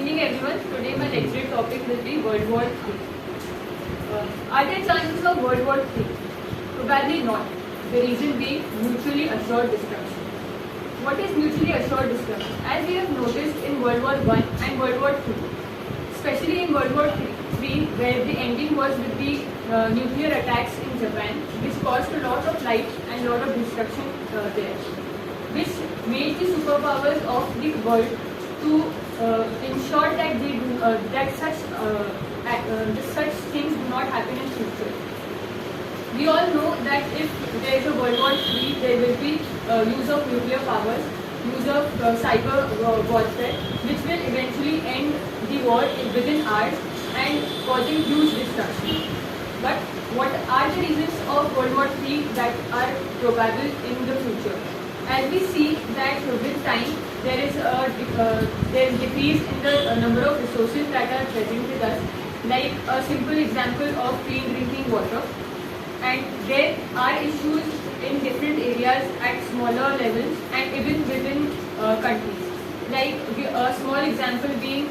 evening everyone. Today my lecture topic will be World War III. Are there chances of World War III? Probably not. The reason being mutually assured destruction. What is mutually assured destruction? As we have noticed in World War I and World War II, especially in World War III, where the ending was with the nuclear attacks in Japan, which caused a lot of life and a lot of destruction there, which made the superpowers of the world to ensure that they do, that such things do not happen in future. We all know that if there is a World War III, there will be use of nuclear powers, use of cyber warfare, which will eventually end the war within hours and causing huge destruction. But what are the reasons of World War III that are probable in the future? As we see that with time there is decrease in the number of resources that are present with us, like a simple example of clean drinking water, and there are issues in different areas at smaller levels and even within countries. Like a small example being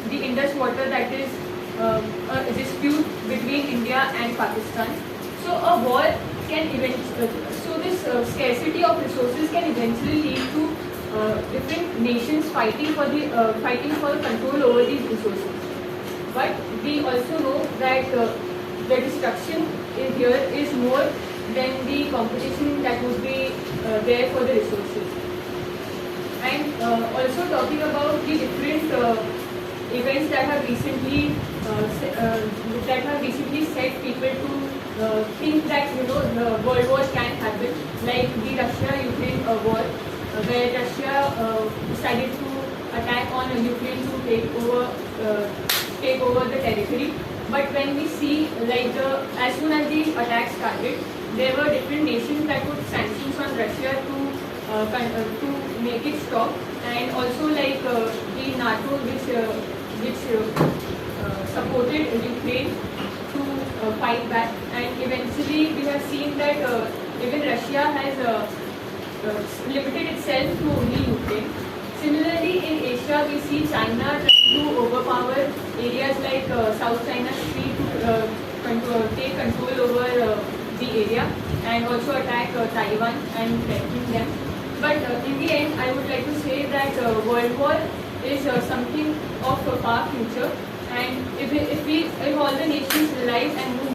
the Indus water, that is a dispute between India and Pakistan. So a war can this scarcity of resources can eventually lead to different nations fighting for control over these resources. But we also know that the destruction here is more than the competition that would be there for the resources. And also talking about the different events that have recently set people to think that the world war can happen, like the Russia-Ukraine war, where Russia decided to attack on Ukraine to take over the territory. But when we see, like as soon as the attack started, there were different nations that put sanctions on Russia to make it stop, and also like the NATO, which supported Ukraine to fight back, and eventually we have seen that even Russia has limited itself to only Ukraine. Similarly, in Asia, we see China trying to overpower areas like South China Sea to take control over the area, and also attack Taiwan and threatening them. But in the end, I would like to say that World War is something of a far future, and if all the nations realize and move